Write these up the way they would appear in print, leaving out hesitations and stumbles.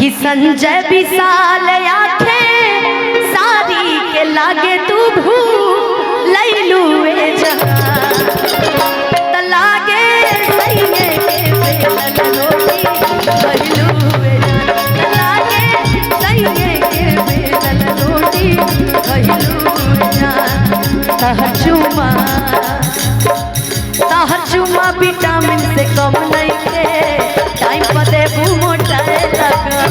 कि संजय विशाल आंखें सारी के लागे तू भूलैलू ए जहां त लागे सैये के बेलन रोटी खइलू ए जहां त लागे सैये के बेलन रोटी खइलू ए जहां तहर चुमा विटामिन से कम नहीं के टाइम पर देबू मोटाए लगा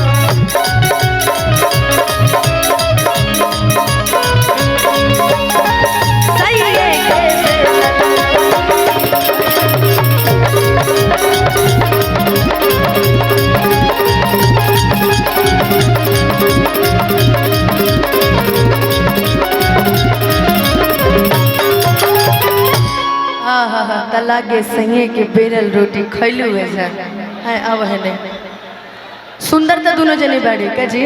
लागे सैये के बेरल रोटी खैलू है अब है ने सुंदर तो दोनों जने बाड़ी का जी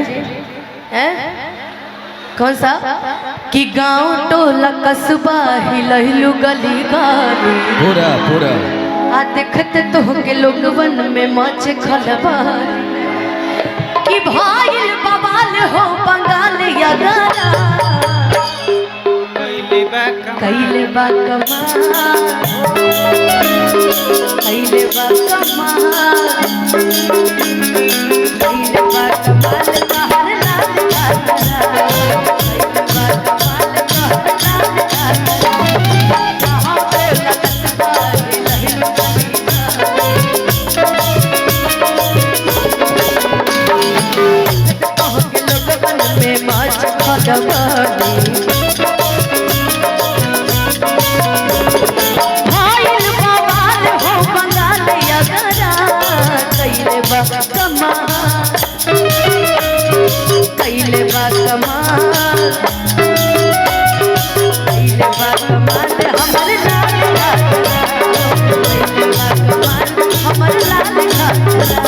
हैं कौन सा कि गांव टोला कस्बा हिलहिलू गली गली पूरा पूरा आ देखते तो के लोगवन में मच खलबा कि भाईल बवाल हो बंगाल या गाना कैले बा कमाल कैले बा कमाल कैले बा कमाल कहर लाल गाना कैले बा कमाल कहर लाल गाना कहाँ पे लगता है लहिलू कहो के लोगवन में माच खलबानी कैले बा कमाल कैले बा कमाल हमर लाल घाघरा कैले बा कमाल हमर लाल घाघरा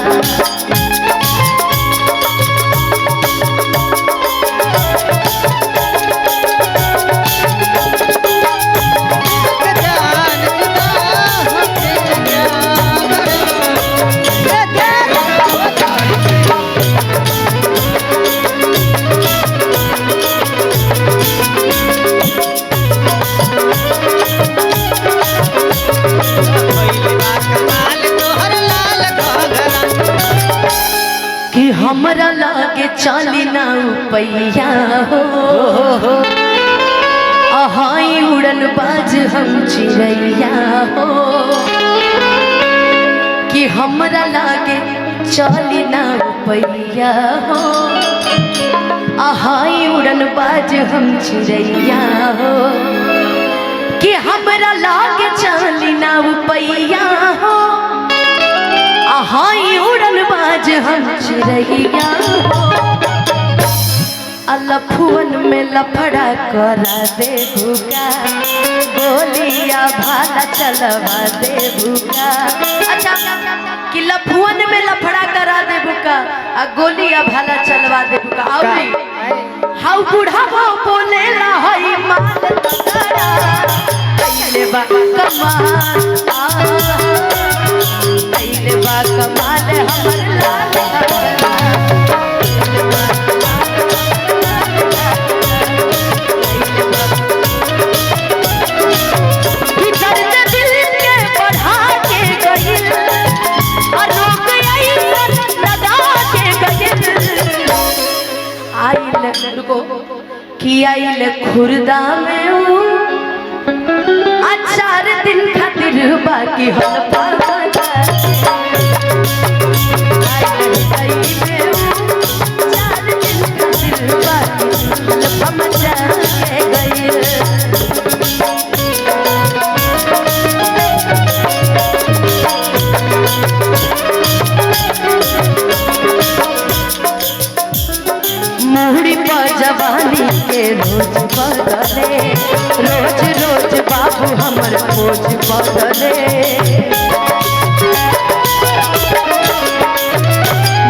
कि हमरा लागे चाली ना पैया हो अहाई उड़न बाज हम चिड़ैया हो कि हमरा लागे चाली ना पैया हो अहाई उड़न बाज हम चिड़ैया हो कि हमरा लागे चाली ना पैया हो हाई उड़न बाज हम चिड़ैया हो अलफुअन में लफड़ा करा दे भूका गोलिया भाला चलवा दे भूका अच्छा कि लफुअन में लफड़ा करा दे भूका आ गोलिया भाला चलवा दे भूका और हाउ बूढ़ा वो बोले ला हई माल तगड़ा कैले बा कमाल कैले बा कमाल हमर लाल घाघरा भीतर से दिल के बढ़ा के गइल और रोक ऐसन लगा के गइल आइल रुको कि आइल खुर्दा में चार दिन खातिर बाकी हल्का मुहरी पर जवानी के रोज बदले रोज रोज बाबू हमर खोज बदले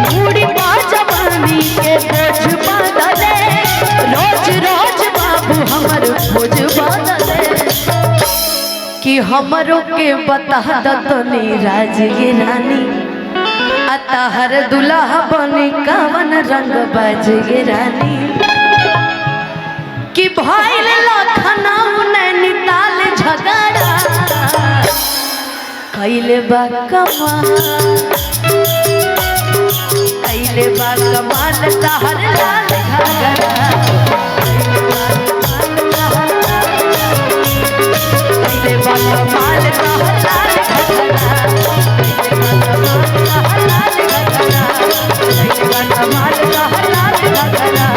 मुहरी पर जवानी के रोज बदले रोज रोज बाबू हमर खोज बदले कि हमरो के बता दतनी राज ये रानी आ ताहर दुल्हा बनी कवन रंग बाजे रानी कि भइल लखनऊ नैनीताल झगड़ा कैले बा कमाल ताहर लाल घाघरा कैले बा कमाल ताहर लाल घाघरा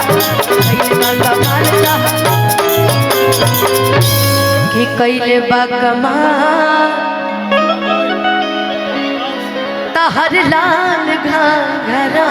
कैले बा कमाल ताहर लाल घाघरा।